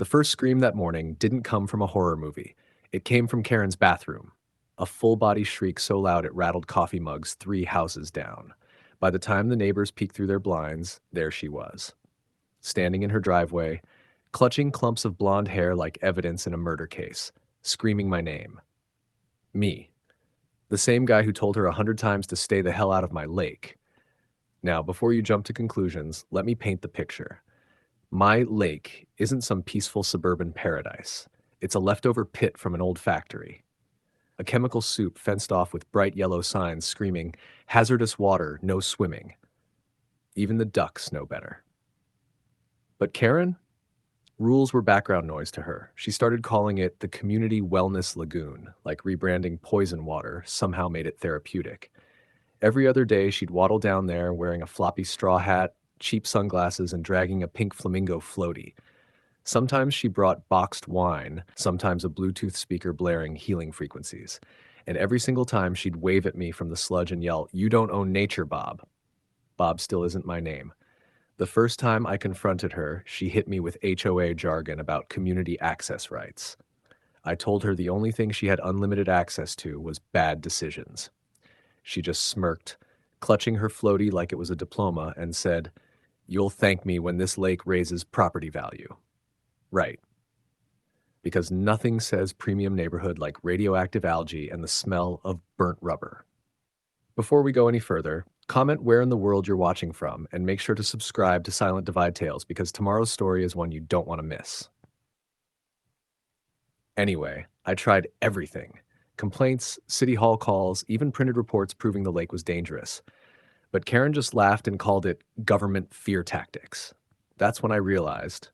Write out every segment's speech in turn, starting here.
The first scream that morning didn't come from a horror movie. It came from Karen's bathroom. A full-body shriek so loud it rattled coffee mugs 3 houses down. By the time the neighbors peeked through their blinds, there she was, standing in her driveway, clutching clumps of blonde hair like evidence in a murder case, screaming my name. Me. The same guy who told her 100 times to stay the hell out of my lake. Now, before you jump to conclusions, let me paint the picture. My lake isn't some peaceful suburban paradise. It's a leftover pit from an old factory. A chemical soup fenced off with bright yellow signs screaming, "Hazardous water, no swimming." Even the ducks know better. But Karen? Rules were background noise to her. She started calling it the Community Wellness Lagoon, like rebranding poison water somehow made it therapeutic. Every other day, she'd waddle down there wearing a floppy straw hat, cheap sunglasses, and dragging a pink flamingo floaty. Sometimes she brought boxed wine, sometimes a Bluetooth speaker blaring healing frequencies. And every single time she'd wave at me from the sludge and yell, "You don't own nature, Bob." Bob still isn't my name. The first time I confronted her, she hit me with HOA jargon about community access rights. I told her the only thing she had unlimited access to was bad decisions. She just smirked, clutching her floaty like it was a diploma, and said, "You'll thank me when this lake raises property value." Right. Because nothing says premium neighborhood like radioactive algae and the smell of burnt rubber. Before we go any further, comment where in the world you're watching from and make sure to subscribe to Silent Divide Tales because tomorrow's story is one you don't want to miss. Anyway, I tried everything. Complaints, city hall calls, even printed reports proving the lake was dangerous. But Karen just laughed and called it government fear tactics. That's when I realized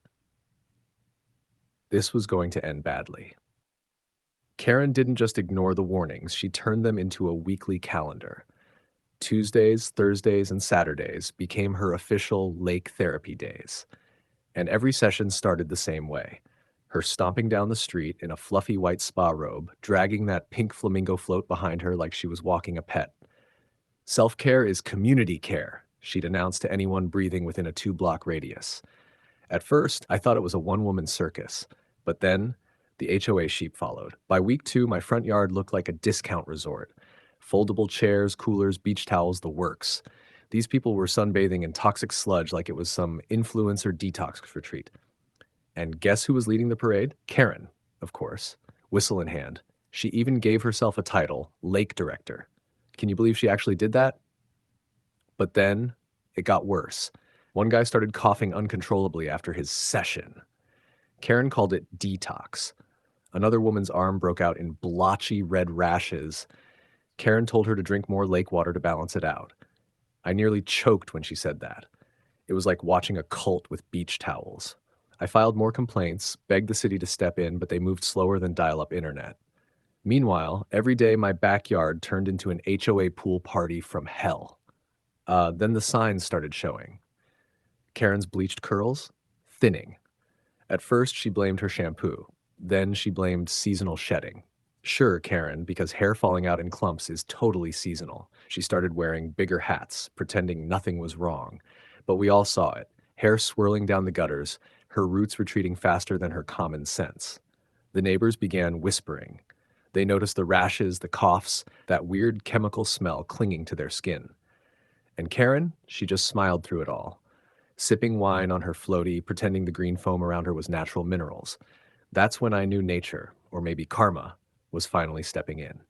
this was going to end badly. Karen didn't just ignore the warnings, she turned them into a weekly calendar. Tuesdays, Thursdays, and Saturdays became her official lake therapy days. And every session started the same way. Her stomping down the street in a fluffy white spa robe, dragging that pink flamingo float behind her like she was walking a pet. "Self-care is community care," she'd announce to anyone breathing within a 2-block radius. At first, I thought it was a one-woman circus, but then the HOA sheep followed. By week 2, my front yard looked like a discount resort. Foldable chairs, coolers, beach towels, the works. These people were sunbathing in toxic sludge like it was some influencer detox retreat. And guess who was leading the parade? Karen, of course, whistle in hand. She even gave herself a title, Lake Director. Can you believe she actually did that? But then it got worse. One guy started coughing uncontrollably after his session. Karen called it detox. Another woman's arm broke out in blotchy red rashes. Karen told her to drink more lake water to balance it out. I nearly choked when she said that. It was like watching a cult with beach towels. I filed more complaints, begged the city to step in, but they moved slower than dial-up internet. Meanwhile, every day my backyard turned into an HOA pool party from hell. Then the signs started showing. Karen's bleached curls, thinning. At first, she blamed her shampoo. Then she blamed seasonal shedding. Sure, Karen, because hair falling out in clumps is totally seasonal. She started wearing bigger hats, pretending nothing was wrong. But we all saw it. Hair swirling down the gutters, her roots retreating faster than her common sense. The neighbors began whispering. They noticed the rashes, the coughs, that weird chemical smell clinging to their skin. And Karen, she just smiled through it all, sipping wine on her floaty, pretending the green foam around her was natural minerals. That's when I knew nature, or maybe karma, was finally stepping in.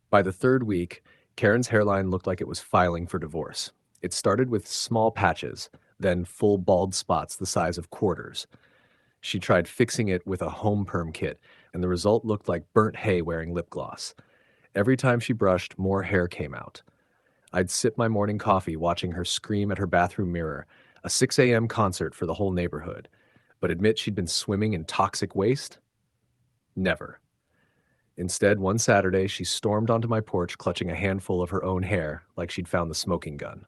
By the 3rd week, Karen's hairline looked like it was filing for divorce. It started with small patches, then full bald spots the size of quarters. She tried fixing it with a home perm kit, and the result looked like burnt hay wearing lip gloss. Every time she brushed, more hair came out. I'd sip my morning coffee watching her scream at her bathroom mirror, a 6 a.m. concert for the whole neighborhood. But admit she'd been swimming in toxic waste? Never. Instead, one Saturday, she stormed onto my porch clutching a handful of her own hair like she'd found the smoking gun.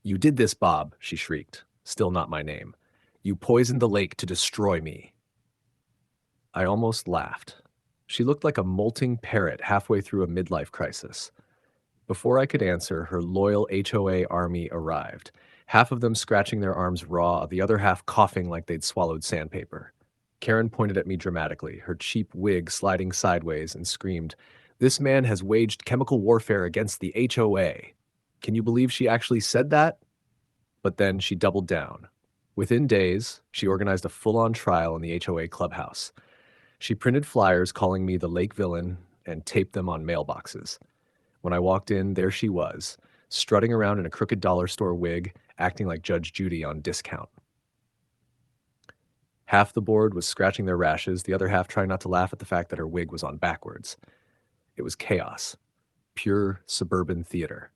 "You did this, Bob," she shrieked, still not my name. "You poisoned the lake to destroy me." I almost laughed. She looked like a molting parrot halfway through a midlife crisis. Before I could answer, her loyal HOA army arrived, half of them scratching their arms raw, the other half coughing like they'd swallowed sandpaper. Karen pointed at me dramatically, her cheap wig sliding sideways, and screamed, "This man has waged chemical warfare against the HOA." Can you believe she actually said that? But then she doubled down. Within days, she organized a full-on trial in the HOA clubhouse. She printed flyers calling me the lake villain and taped them on mailboxes. When I walked in, there she was, strutting around in a crooked dollar store wig, acting like Judge Judy on discount. Half the board was scratching their rashes, the other half trying not to laugh at the fact that her wig was on backwards. It was chaos, pure suburban theater.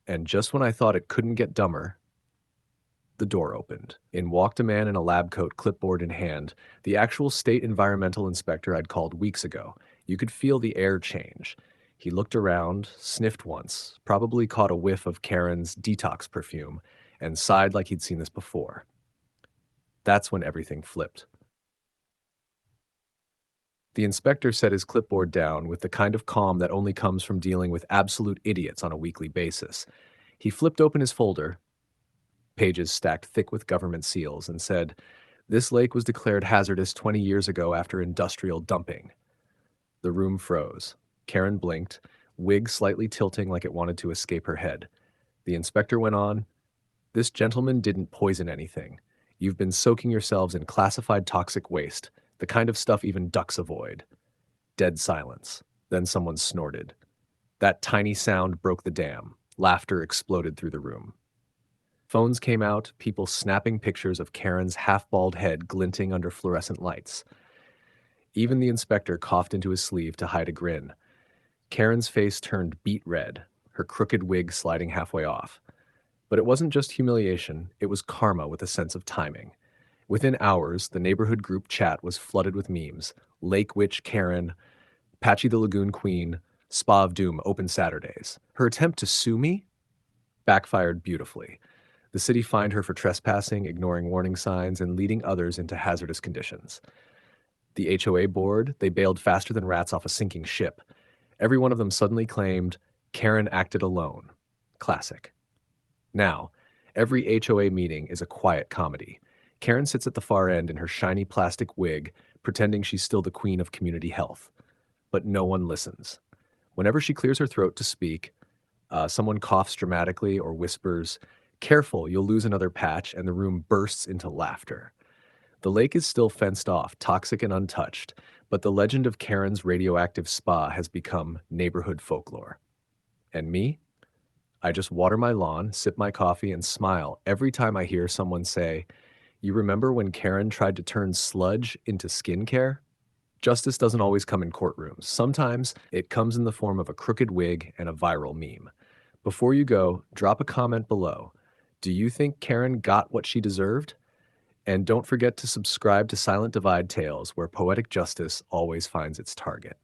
And just when I thought it couldn't get dumber, the door opened. In walked a man in a lab coat, clipboard in hand, the actual state environmental inspector I'd called weeks ago. You could feel the air change. He looked around, sniffed once, probably caught a whiff of Karen's detox perfume, and sighed like he'd seen this before. That's when everything flipped. The inspector set his clipboard down with the kind of calm that only comes from dealing with absolute idiots on a weekly basis. He flipped open his folder, pages stacked thick with government seals, and said, "This lake was declared hazardous 20 years ago after industrial dumping." The room froze. Karen blinked, wig slightly tilting like it wanted to escape her head. The inspector went on, "This gentleman didn't poison anything. You've been soaking yourselves in classified toxic waste, the kind of stuff even ducks avoid." Dead silence. Then someone snorted. That tiny sound broke the dam. Laughter exploded through the room. Phones came out, people snapping pictures of Karen's half-bald head glinting under fluorescent lights. Even the inspector coughed into his sleeve to hide a grin. Karen's face turned beet red, her crooked wig sliding halfway off. But it wasn't just humiliation, it was karma with a sense of timing. Within hours, the neighborhood group chat was flooded with memes. Lake Witch Karen, Patchy the Lagoon Queen, Spa of Doom open Saturdays. Her attempt to sue me backfired beautifully. The city fined her for trespassing, ignoring warning signs, and leading others into hazardous conditions. The HOA board, they bailed faster than rats off a sinking ship. Every one of them suddenly claimed Karen acted alone. Classic. Now, every HOA meeting is a quiet comedy. Karen sits at the far end in her shiny plastic wig, pretending she's still the queen of community health. But no one listens. Whenever she clears her throat to speak, someone coughs dramatically or whispers, "Careful, you'll lose another patch," and the room bursts into laughter. The lake is still fenced off, toxic and untouched, but the legend of Karen's radioactive spa has become neighborhood folklore. And me? I just water my lawn, sip my coffee, and smile every time I hear someone say, "You remember when Karen tried to turn sludge into skincare?" Justice doesn't always come in courtrooms. Sometimes it comes in the form of a crooked wig and a viral meme. Before you go, drop a comment below. Do you think Karen got what she deserved? And don't forget to subscribe to Silent Divide Tales, where poetic justice always finds its target.